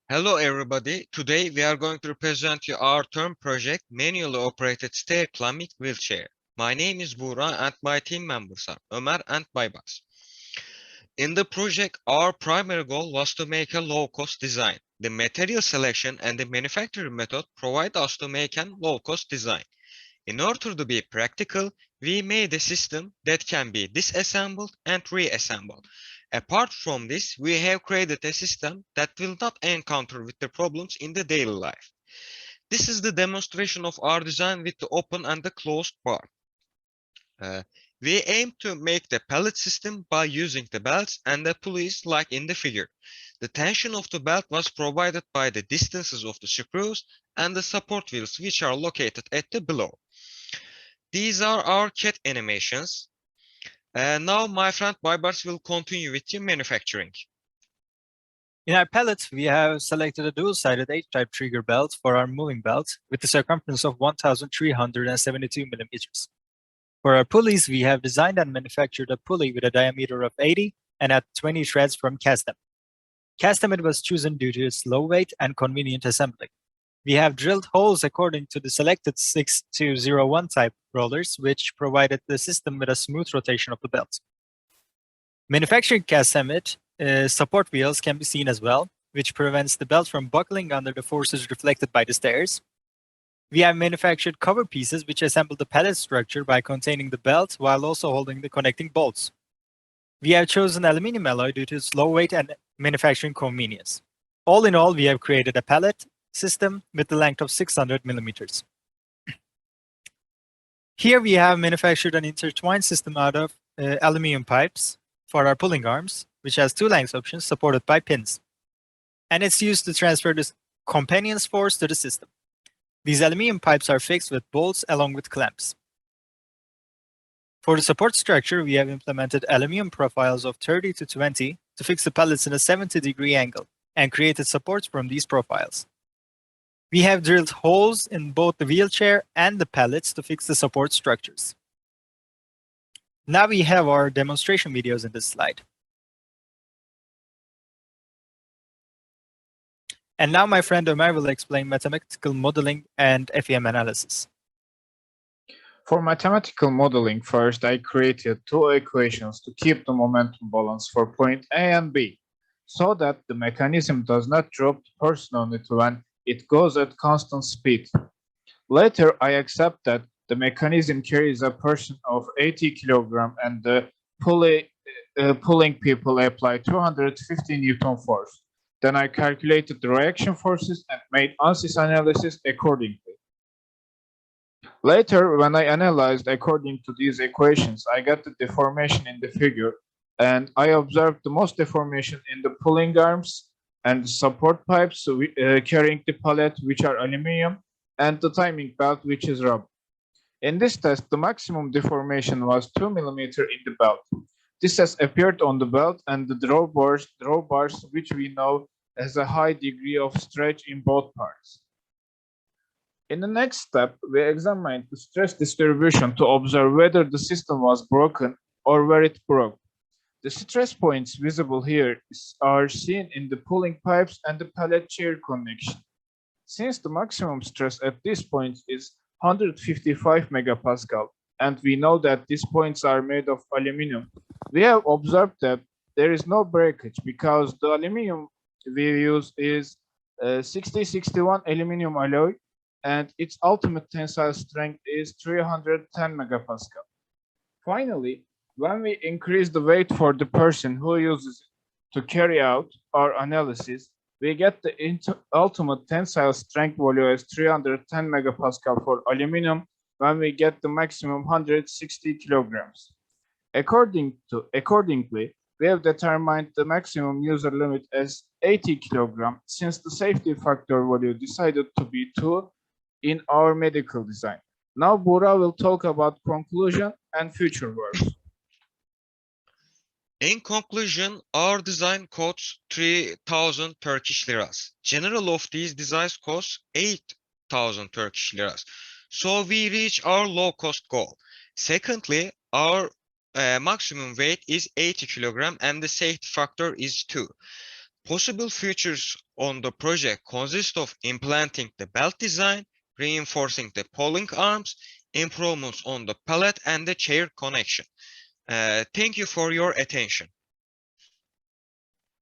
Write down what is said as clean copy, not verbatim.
Hello everybody, today we are going to present you our term project manually operated stair climbing wheelchair. My name is Buğra and my team members are Ömer and Baybars. In the project, our primary goal was to make a low-cost design. The material selection and the manufacturing method provide us to make a low-cost design. In order to be practical, we made a system that can be disassembled and reassembled. Apart from this, we have created a system that will not encounter with the problems in the daily life. This is the demonstration of our design with the open and the closed bar. We aim to make the pallet system by using the belts and the pulleys like in the figure. The tension of the belt was provided by the distances of the screws and the support wheels which are located at the below. These are our cat animations. Now my friend Baybars will continue with the manufacturing. In our pellets, we have selected a dual-sided H-type trigger belt for our moving belt with a circumference of 1,372 millimeters. For our pulleys, we have designed and manufactured a pulley with a diameter of 80 and had 20 threads from Castam. Castamid was chosen due to its low weight and convenient assembly. We have drilled holes according to the selected 6201 type rollers, which provided the system with a smooth rotation of the belt. Manufacturing Castamid support wheels can be seen as well, which prevents the belt from buckling under the forces reflected by the stairs. We have manufactured cover pieces which assemble the pallet structure by containing the belt while also holding the connecting bolts. We have chosen aluminum alloy due to its low weight and manufacturing convenience. All in all, we have created a pallet system with the length of 600 millimeters. Here we have manufactured an intertwined system out of aluminum pipes for our pulling arms, which has two length options supported by pins. And it's used to transfer the companion's force to the system. These aluminum pipes are fixed with bolts along with clamps. For the support structure, we have implemented aluminum profiles of 30 to 20 to fix the pallets in a 70-degree angle and created supports from these profiles. We have drilled holes in both the wheelchair and the pallets to fix the support structures. Now we have our demonstration videos in this slide. And now my friend Ömer will explain mathematical modeling and FEM analysis. For mathematical modeling, first I created two equations to keep the momentum balance for point A and B, so that the mechanism does not drop the person on it when it goes at constant speed. Later, I accept that the mechanism carries a person of 80 kg and the pulling people apply 250 Newton force. Then I calculated the reaction forces and made ANSYS analysis accordingly. Later, when I analyzed according to these equations, I got the deformation in the figure, and I observed the most deformation in the pulling arms and the support pipes carrying the pallet, which are aluminum, and the timing belt, which is rubber. In this test, the maximum deformation was 2 mm in the belt. This has appeared on the belt and the drawbars, which we know has a high degree of stretch in both parts. In the next step, we examined the stress distribution to observe whether the system was broken or where it broke. The stress points visible here are seen in the pulling pipes and the pallet chair connection. Since the maximum stress at this point is 155 megapascal, and we know that these points are made of aluminum, we have observed that there is no breakage because the aluminum we use is 6061 aluminum alloy, and its ultimate tensile strength is 310 megapascal. Finally, when we increase the weight for the person who uses it to carry out our analysis, we get the ultimate tensile strength value as 310 megapascal for aluminum when we get the maximum 160 kilograms. Accordingly, we have determined the maximum user limit as 80 kilograms since the safety factor value decided to be 2 in our medical design. Now Buğra will talk about conclusion and future work. In conclusion, our design costs 3,000 Turkish liras. General of these designs costs 8,000 Turkish liras. So we reach our low-cost goal. Secondly, our maximum weight is 80 kg and the safety factor is 2. Possible features on the project consist of implanting the belt design, reinforcing the pulling arms, improvements on the pallet and the chair connection. Thank you for your attention.